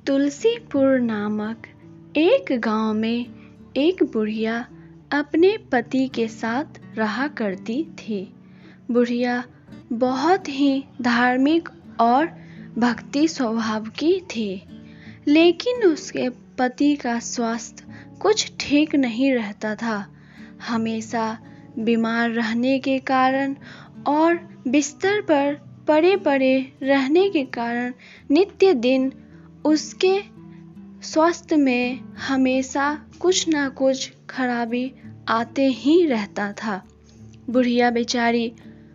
तुलसीपुर नामक एक गांव में एक बुढ़िया अपने पति के साथ रहा करती थी। बुढ़िया बहुत ही धार्मिक और भक्ति स्वभाव की थी, लेकिन उसके पति का स्वास्थ्य कुछ ठीक नहीं रहता था। हमेशा बीमार रहने के कारण और बिस्तर पर पड़े पड़े रहने के कारण नित्य दिन उसके स्वास्थ्य में हमेशा कुछ ना कुछ खराबी आते ही रहता था। बुढ़िया बेचारी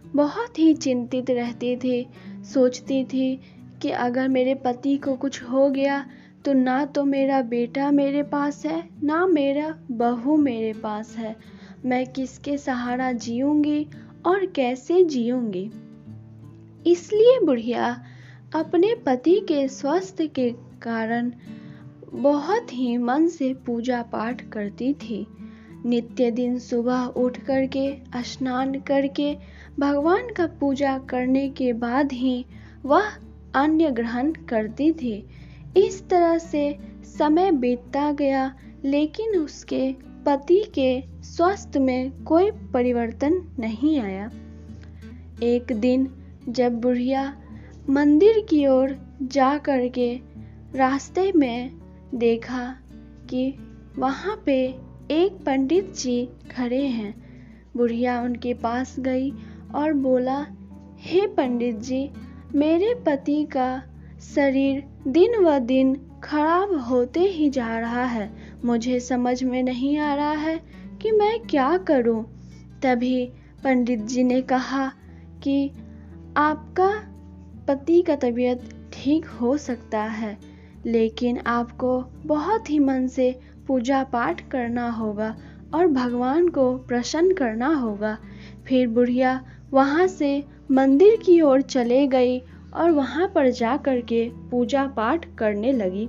बहुत ही चिंतित रहती थी। सोचती थी कि अगर मेरे पति को कुछ हो गया तो ना तो मेरा बेटा मेरे पास है, ना मेरा बहू मेरे पास है। मैं किसके सहारा जीऊंगी और कैसे जीऊंगी। इसलिए बुढ़िया अपने पति के स्वास्थ्य के कारण बहुत ही मन से पूजा पाठ करती थी। नित्य दिन सुबह उठ करके स्नान करके भगवान का पूजा करने के बाद ही वह अन्न ग्रहण करती थी। इस तरह से समय बीतता गया, लेकिन उसके पति के स्वास्थ्य में कोई परिवर्तन नहीं आया। एक दिन जब बुढ़िया मंदिर की ओर जा करके रास्ते में देखा कि वहाँ पे एक पंडित जी खड़े हैं। बुढ़िया उनके पास गई और बोला, हे पंडित जी, मेरे पति का शरीर दिन व दिन खराब होते ही जा रहा है। मुझे समझ में नहीं आ रहा है कि मैं क्या करूं। तभी पंडित जी ने कहा कि आपका पति का तबीयत ठीक हो सकता है, लेकिन आपको बहुत ही मन से पूजा पाठ करना होगा और भगवान को प्रसन्न करना होगा। फिर बुढ़िया वहाँ से मंदिर की ओर चले गई और वहाँ पर जा कर के पूजा पाठ करने लगी।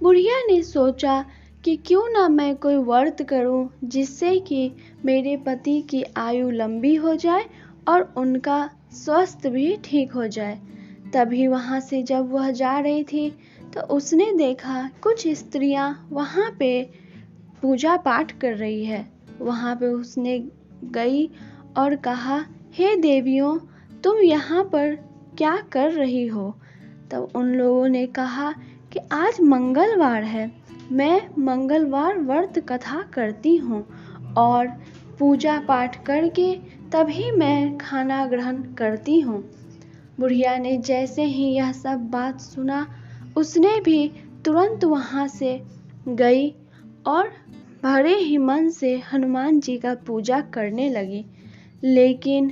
बुढ़िया ने सोचा कि क्यों ना मैं कोई व्रत करूं जिससे कि मेरे पति की आयु लंबी हो जाए और उनका स्वास्थ्य भी ठीक हो जाए। तभी वहाँ से जब वह जा रही थी तो उसने देखा कुछ स्त्रियां वहाँ पे पूजा पाठ कर रही है। वहाँ पे उसने गई और कहा, हे देवियों, तुम यहाँ पर क्या कर रही हो। तब उन लोगों ने कहा कि आज मंगलवार है, मैं मंगलवार व्रत कथा करती हूँ और पूजा पाठ करके तभी मैं खाना ग्रहण करती हूँ। बुढ़िया ने जैसे ही यह सब बात सुना, उसने भी तुरंत वहाँ से गई और भरे ही मन से हनुमान जी का पूजा करने लगी। लेकिन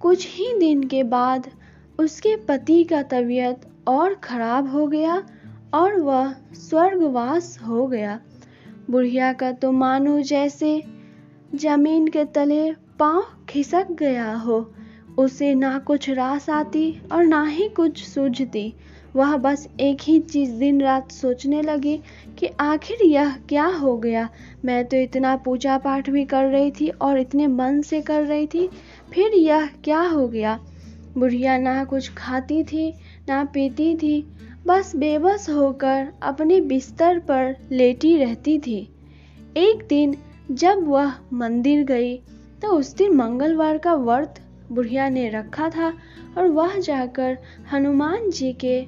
कुछ ही दिन के बाद उसके पति का तबीयत और खराब हो गया और वह स्वर्गवास हो गया। बुढ़िया का तो मानो जैसे जमीन के तले पांव खिसक गया हो। उसे ना कुछ रास आती और ना ही कुछ सूझती। वह बस एक ही चीज दिन रात सोचने लगी कि आखिर यह क्या हो गया। मैं तो इतना पूजा पाठ भी कर रही थी और इतने मन से कर रही थी, फिर यह क्या हो गया। बुढ़िया ना कुछ खाती थी ना पीती थी, बस बेबस होकर अपने बिस्तर पर लेटी रहती थी। एक दिन जब वह मंदिर गई तो उस दिन मंगलवार का व्रत बुढ़िया ने रखा था और वह जाकर हनुमान जी के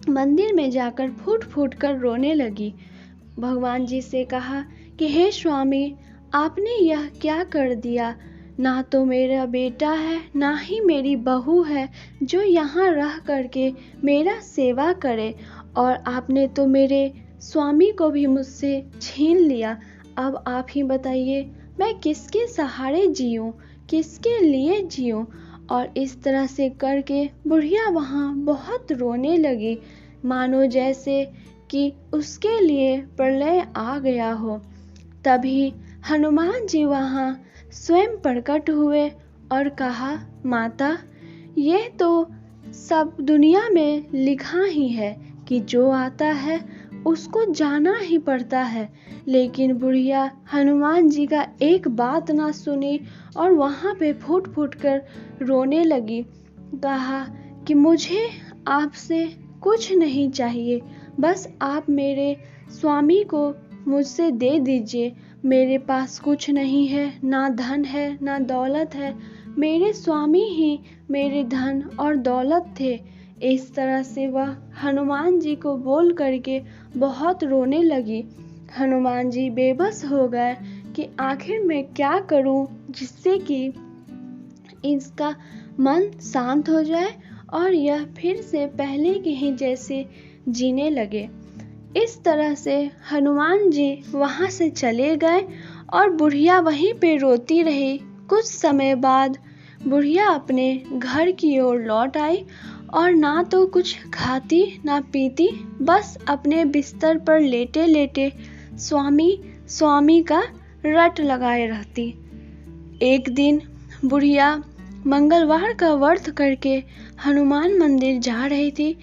मंदिर में जाकर फूट फूट कर रोने लगी। भगवान जी से कहा कि हे स्वामी, आपने यह क्या कर दिया। ना तो मेरा बेटा है, ना ही मेरी बहू है जो यहाँ रह करके मेरा सेवा करे, और आपने तो मेरे स्वामी को भी मुझसे छीन लिया। अब आप ही बताइए, मैं किसके सहारे जीऊँ, किसके लिए जीऊँ। और इस तरह से करके बुढ़िया वहाँ बहुत रोने लगी, मानो जैसे कि उसके लिए प्रलय आ गया हो। तभी हनुमान जी वहाँ स्वयं प्रकट हुए और कहा, माता, ये तो सब दुनिया में लिखा ही है कि जो आता है उसको जाना ही पड़ता है। लेकिन बुढ़िया हनुमान जी का एक बात ना सुनी और वहाँ पे फूट फूट कर रोने लगी। कहा कि मुझे आपसे कुछ नहीं चाहिए, बस आप मेरे स्वामी को मुझसे दे दीजिए। मेरे पास कुछ नहीं है, ना धन है ना दौलत है, मेरे स्वामी ही मेरे धन और दौलत थे। इस तरह से वह हनुमान जी को बोल करके बहुत रोने लगी। हनुमान जी बेबस हो गए कि आखिर मैं क्या करूं जिससे कि इसका मन शांत हो जाए और यह फिर से पहले के ही जैसे जीने लगे। इस तरह से हनुमान जी वहाँ से चले गए और बुढ़िया वहीं पे रोती रही। कुछ समय बाद बुढ़िया अपने घर की ओर लौट आई और ना तो कुछ खाती ना पीती, बस अपने बिस्तर पर लेटे लेटे स्वामी स्वामी का रट लगाए रहती। एक दिन बुढ़िया मंगलवार का व्रत करके हनुमान मंदिर जा रही थी,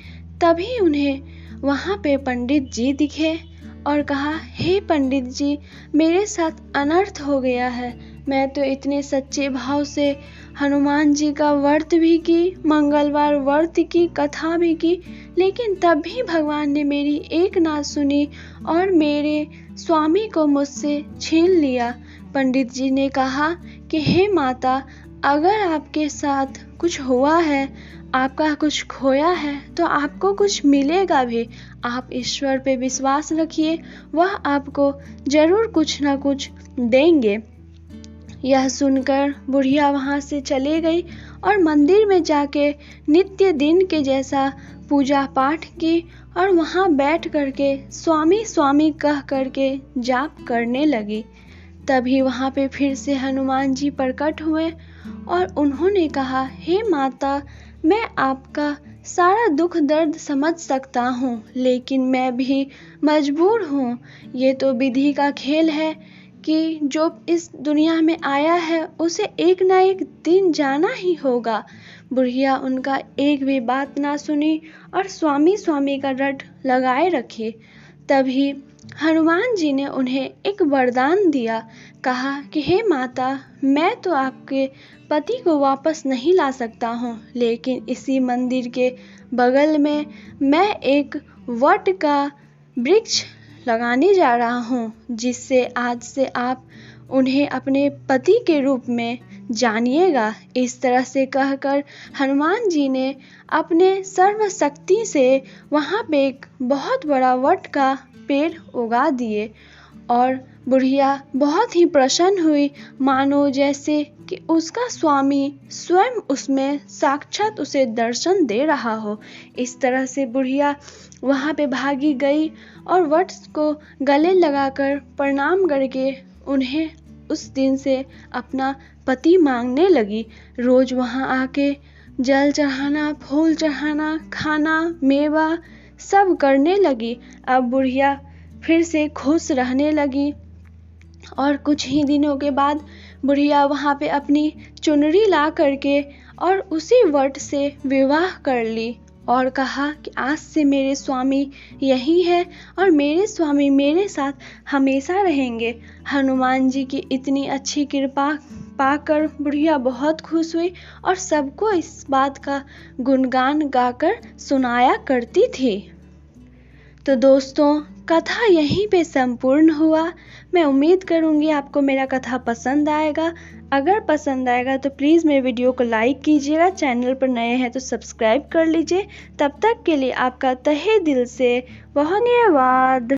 तभी उन्हें वहाँ पे पंडित जी दिखे और कहा, हे पंडित जी, मेरे साथ अनर्थ हो गया है। मैं तो इतने सच्चे भाव से हनुमान जी का व्रत भी की, मंगलवार व्रत की, कथा भी की, लेकिन तब भी भगवान ने मेरी एक ना सुनी और मेरे स्वामी को मुझसे छीन लिया। पंडित जी ने कहा कि हे माता, अगर आपके साथ कुछ हुआ है, आपका कुछ खोया है, तो आपको कुछ मिलेगा भी। आप ईश्वर पे विश्वास रखिए, वह आपको जरूर कुछ ना कुछ देंगे। यह सुनकर बुढ़िया वहाँ से चले गई और मंदिर में जाके नित्य दिन के जैसा पूजा पाठ की और वहाँ बैठ करके स्वामी स्वामी कह करके जाप करने लगी। तभी वहाँ पे फिर से हनुमान जी प्रकट हुए और उन्होंने कहा, हे माता, मैं आपका सारा दुख दर्द समझ सकता हूँ, लेकिन मैं भी मजबूर हूँ। ये तो विधि का खेल है कि जो इस दुनिया में आया है उसे एक ना एक दिन जाना ही होगा। बुढ़िया उनका एक भी बात ना सुनी और स्वामी स्वामी का रट लगाए रखे। तभी हनुमान जी ने उन्हें एक वरदान दिया। कहा कि हे माता, मैं तो आपके पति को वापस नहीं ला सकता हूँ, लेकिन इसी मंदिर के बगल में मैं एक वट का वृक्ष लगाने जा रहा हूँ, जिससे आज से आप उन्हें अपने पति के रूप में जानिएगा। इस तरह से कहकर हनुमान जी ने अपने सर्वशक्ति से वहाँ पे एक बहुत बड़ा वट का पेड़ उगा दिए और बुढ़िया बहुत ही प्रसन्न हुई, मानो जैसे कि उसका स्वामी स्वयं उसमें साक्षात उसे दर्शन दे रहा हो। इस तरह से बुढ़िया वहाँ पे भागी गई और वट को गले लगाकर प्रणाम करके उन्हें उस दिन से अपना पति मांगने लगी। रोज वहाँ आके जल चढ़ाना, फूल चढ़ाना, खाना, मेवा सब करने लगी। अब बुढ़िया फिर से खुश रहने लगी और कुछ ही दिनों के बाद बुढ़िया वहाँ पे अपनी चुनरी ला करके और उसी वट से विवाह कर ली और कहा कि आज से मेरे स्वामी यही है और मेरे स्वामी मेरे साथ हमेशा रहेंगे। हनुमान जी की इतनी अच्छी कृपा पाकर बुढ़िया बहुत खुश हुई और सबको इस बात का गुणगान गाकर सुनाया करती थी। तो दोस्तों, कथा यहीं पे संपूर्ण हुआ। मैं उम्मीद करूँगी आपको मेरा कथा पसंद आएगा। अगर पसंद आएगा तो प्लीज़ मेरे वीडियो को लाइक कीजिएगा, चैनल पर नए हैं तो सब्सक्राइब कर लीजिए। तब तक के लिए आपका तहे दिल से बहुत धन्यवाद।